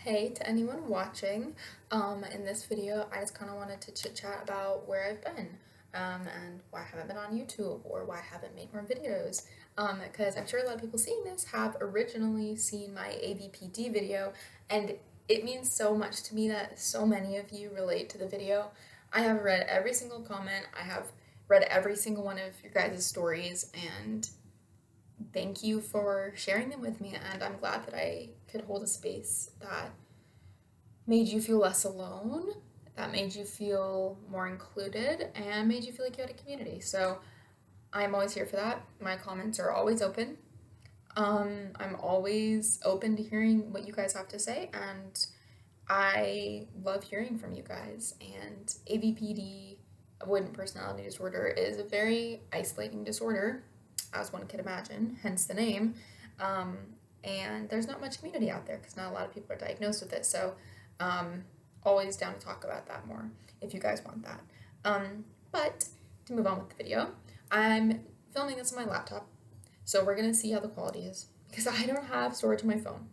Hey to anyone watching. In this video, I just kind of wanted to chit chat about where I've been, and why I haven't been on YouTube or why I haven't made more videos. Because I'm sure a lot of people seeing this have originally seen my ABPD video, and it means so much to me that so many of you relate to the video. I have read every single comment, I have read every single one of your guys' stories, and thank you for sharing them with me, and I'm glad that I could hold a space that made you feel less alone, that made you feel more included, and made you feel like you had a community. So I'm always here for that. My comments are always open. I'm always open to hearing what you guys have to say, and I love hearing from you guys. And ABPD, avoidant personality disorder, is a very isolating disorder, as one could imagine, hence the name. Um, and there's not much community out there because not a lot of people are diagnosed with it. So, um, always down to talk about that more if you guys want that. But to move on with the video, I'm filming this on my laptop, so we're gonna see how the quality is because I don't have storage on my phone.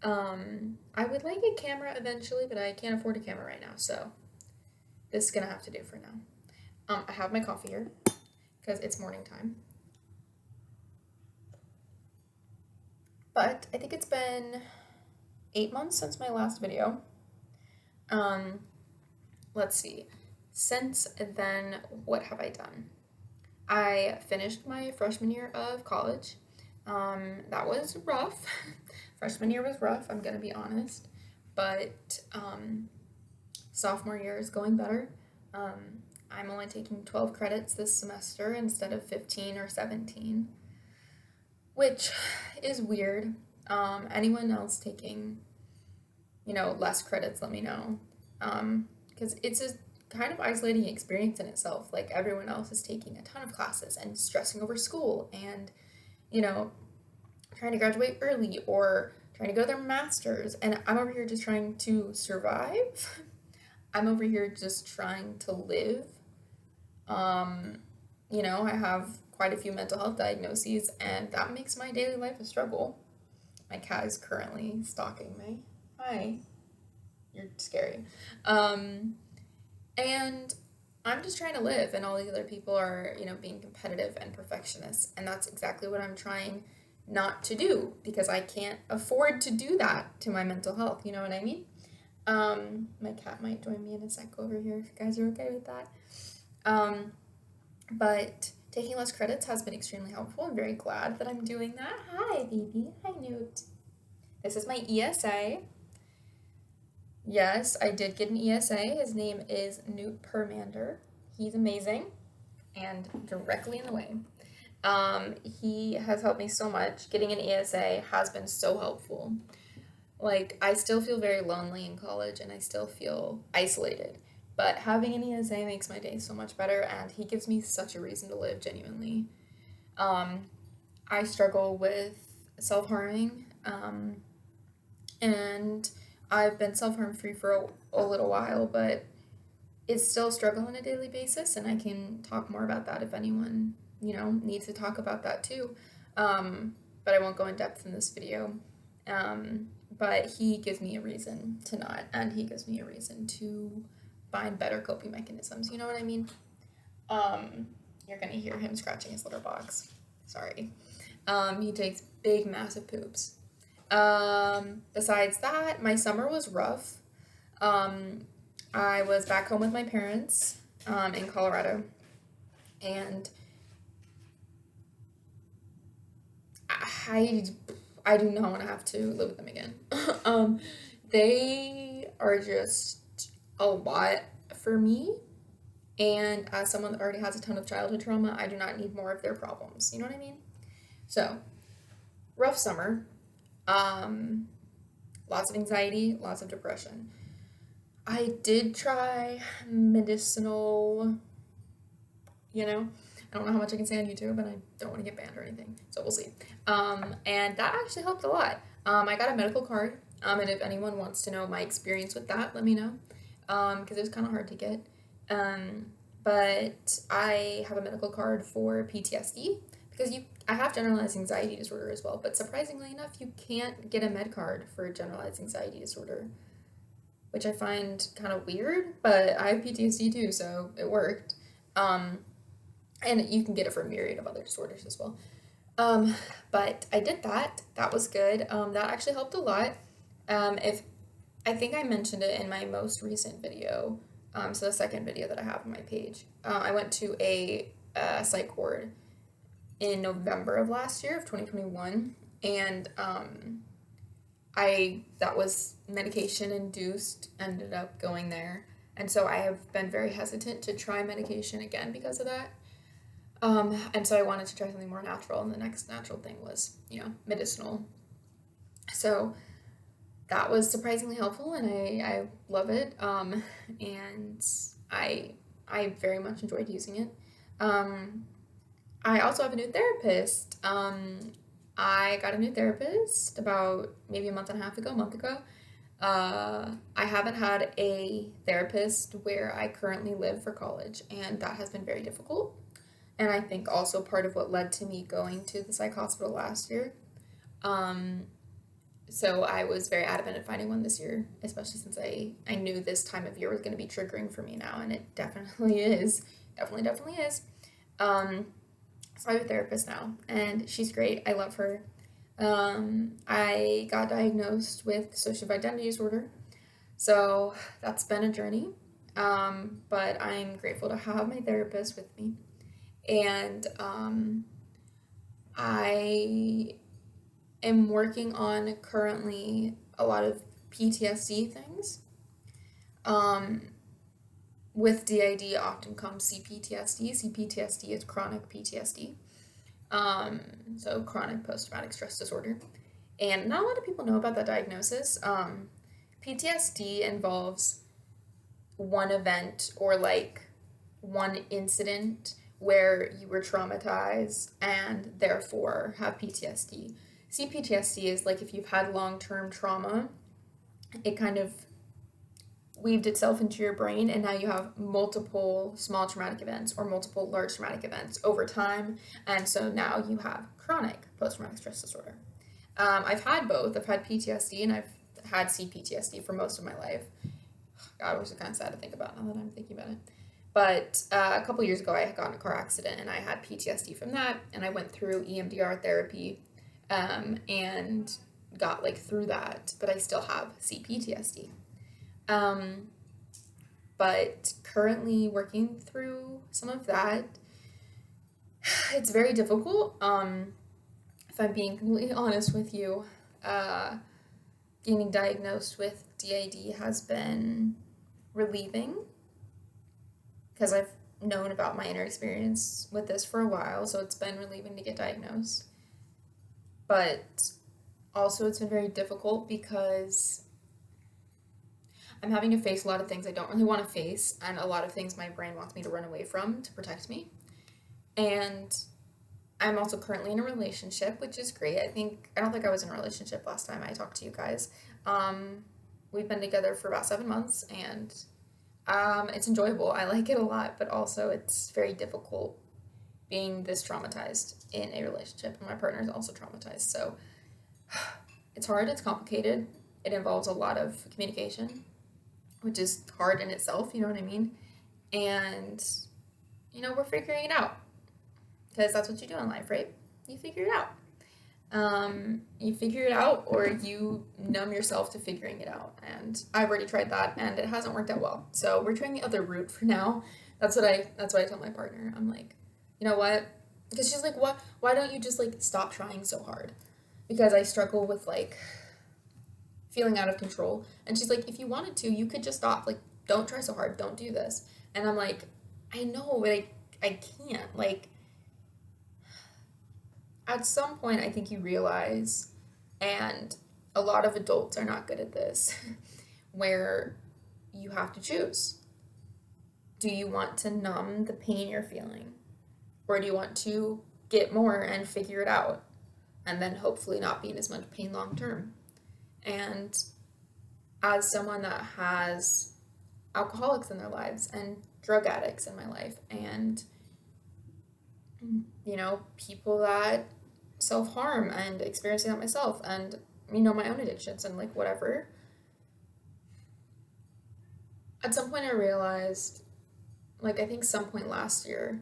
I would like a camera eventually, but I can't afford a camera right now, so this is gonna have to do for now. I have my coffee here because it's morning time. But I think it's been 8 months since my last video. Let's see. Since then, what have I done? I finished my freshman year of college. That was rough. Freshman year was rough, I'm gonna be honest. But sophomore year is going better. I'm only taking 12 credits this semester instead of 15 or 17, which is weird. Anyone else taking, less credits, let me know. Because it's a kind of isolating experience in itself. Like, everyone else is taking a ton of classes and stressing over school and, trying to graduate early or trying to go to their master's. And I'm over here just trying to survive. I'm over here just trying to live. I have quite a few mental health diagnoses, and that makes my daily life a struggle. My cat is currently stalking me. Hi. You're scary. And I'm just trying to live, and all these other people are, being competitive and perfectionists, and that's exactly what I'm trying not to do because I can't afford to do that to my mental health. You know what I mean? My cat might join me in a sec over here if you guys are okay with that. But taking less credits has been extremely helpful. I'm very glad that I'm doing that. Hi, baby. Hi, Newt. This is my ESA. Yes, I did get an ESA. His name is Newt Permander. He's amazing and directly in the way. He has helped me so much. Getting an ESA has been so helpful. Like, I still feel very lonely in college and I still feel isolated. But having an ESA makes my day so much better, and he gives me such a reason to live, genuinely. I struggle with self-harming, and I've been self-harm free for a little while, but it's still a struggle on a daily basis, and I can talk more about that if anyone, needs to talk about that too. But I won't go in depth in this video. But he gives me a reason to not, and he gives me a reason to find better coping mechanisms. You know what I mean? You're gonna hear him scratching his litter box. Sorry. He takes big, massive poops. Besides that, my summer was rough. I was back home with my parents, in Colorado, and I do not want to have to live with them again. They are just a lot for me, and as someone that already has a ton of childhood trauma, I do not need more of their problems. You know what I mean? So, rough summer. Lots of anxiety, lots of depression. I did try medicinal, I don't know how much I can say on YouTube, and I don't want to get banned or anything, so we'll see. And that actually helped a lot. I got a medical card, and if anyone wants to know my experience with that, let me know, because it was kind of hard to get. But I have a medical card for PTSD because I have generalized anxiety disorder as well, but surprisingly enough, you can't get a med card for generalized anxiety disorder, which I find kind of weird, but I have PTSD too, so it worked. Um, and you can get it for a myriad of other disorders as well. Um, but I did that. That was good. That actually helped a lot. If I think I mentioned it in my most recent video, so the second video that I have on my page, I went to a psych ward in November of last year of 2021, and that was medication induced. Ended up going there, and so I have been very hesitant to try medication again because of that. And so I wanted to try something more natural, and the next natural thing was, medicinal. So that was surprisingly helpful, and I love it. And I very much enjoyed using it. Um, I also have a new therapist. I got a new therapist about maybe a month and a half ago, a month ago. I haven't had a therapist where I currently live for college, and that has been very difficult. And I think also part of what led to me going to the psych hospital last year. Um, so I was very adamant at finding one this year, especially since I knew this time of year was going to be triggering for me now, and it definitely is. Definitely is. Um, so I have a therapist now, and she's great. I love her. I got diagnosed with dissociative identity disorder, so that's been a journey. But I'm grateful to have my therapist with me, and I am working on currently a lot of PTSD things. Um, with DID often comes CPTSD. CPTSD is chronic PTSD. Um, so chronic post-traumatic stress disorder. And not a lot of people know about that diagnosis. PTSD involves one event or like one incident where you were traumatized and therefore have PTSD. CPTSD is like if you've had long-term trauma, it kind of weaved itself into your brain, and now you have multiple small traumatic events or multiple large traumatic events over time, and so now you have chronic post-traumatic stress disorder. I've had both. I've had PTSD and I've had CPTSD for most of my life. God, it was kind of sad to think about now that I'm thinking about it. But a couple years ago, I had gotten a car accident and I had PTSD from that, and I went through EMDR therapy and got like through that, but I still have CPTSD. Um, but currently working through some of that, it's very difficult. If I'm being completely honest with you, getting diagnosed with DID has been relieving because I've known about my inner experience with this for a while, so it's been relieving to get diagnosed. But also it's been very difficult because I'm having to face a lot of things I don't really want to face, and a lot of things my brain wants me to run away from to protect me. And I'm also currently in a relationship, which is great. I don't think I was in a relationship last time I talked to you guys. We've been together for about 7 months, and it's enjoyable. I like it a lot, but also it's very difficult being this traumatized in a relationship, and my partner is also traumatized. So it's hard, it's complicated. It involves a lot of communication, which is hard in itself, you know what I mean? And, we're figuring it out. Because that's what you do in life, right? You figure it out. You figure it out, or you numb yourself to figuring it out. And I've already tried that, and it hasn't worked out well. So we're trying the other route for now. That's what I tell my partner. I'm like, you know what? Because she's like, what? Why don't you just like stop trying so hard? Because I struggle with like feeling out of control. And she's like, if you wanted to, you could just stop. Like, don't try so hard. Don't do this. And I'm like, I know, but I can't. Like, at some point, I think you realize, and a lot of adults are not good at this, where you have to choose. Do you want to numb the pain you're feeling? Or do you want to get more and figure it out? And then hopefully not be in as much pain long term. And as someone that has alcoholics in their lives and drug addicts in my life and you know, people that self-harm and experiencing that myself, and, you know, my own addictions and like whatever. At some point I realized, like I think some point last year,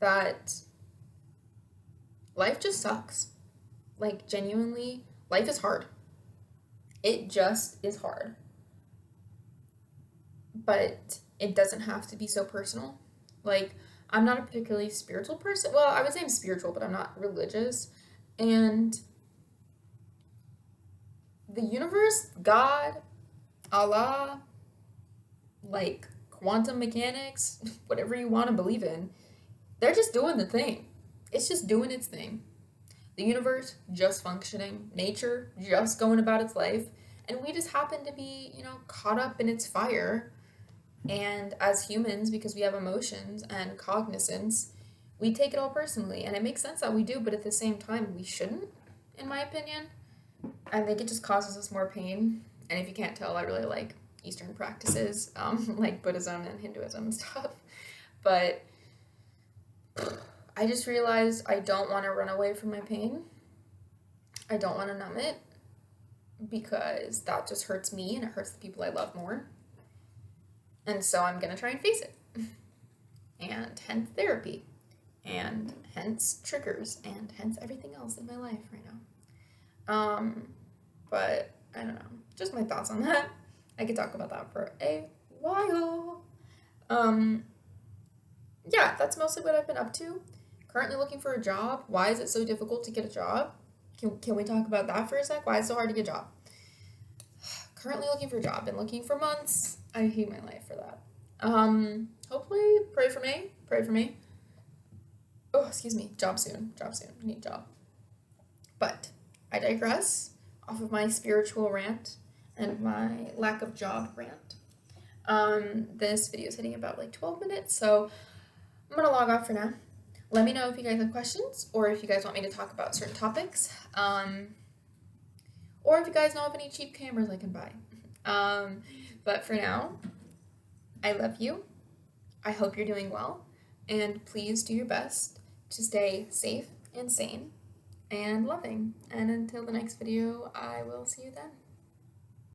that life just sucks. Like genuinely, life is hard. It just is hard. But it doesn't have to be so personal. Like, I'm not a particularly spiritual person. Well, I would say I'm spiritual, but I'm not religious. And the universe, God, Allah, like quantum mechanics, whatever you want to believe in, they're just doing the thing. It's just doing its thing. The universe just functioning, nature just going about its life, and we just happen to be, you know, caught up in its fire. And as humans, because we have emotions and cognizance, we take it all personally. And it makes sense that we do, but at the same time, we shouldn't, in my opinion. I think it just causes us more pain. And if you can't tell, I really like Eastern practices, like Buddhism and Hinduism and stuff. But I just realized I don't want to run away from my pain. I don't want to numb it because that just hurts me and it hurts the people I love more. And so I'm going to try and face it. And hence therapy. And hence triggers. And hence everything else in my life right now. But I don't know. Just my thoughts on that. I could talk about that for a while. Yeah, that's mostly what I've been up to. Currently looking for a job. Why is it so difficult to get a job? Can we talk about that for a sec? Why is it so hard to get a job? Currently looking for a job. Been looking for months. I hate my life for that. Hopefully, pray for me. Pray for me. Oh, excuse me. Job soon. Job soon. I need a job. But I digress off of my spiritual rant and my lack of job rant. This video is hitting about like 12 minutes, so I'm gonna log off for now. Let me know if you guys have questions or if you guys want me to talk about certain topics. Or if you guys know of any cheap cameras I can buy. But for now, I love you. I hope you're doing well. And please do your best to stay safe and sane and loving. And until the next video, I will see you then.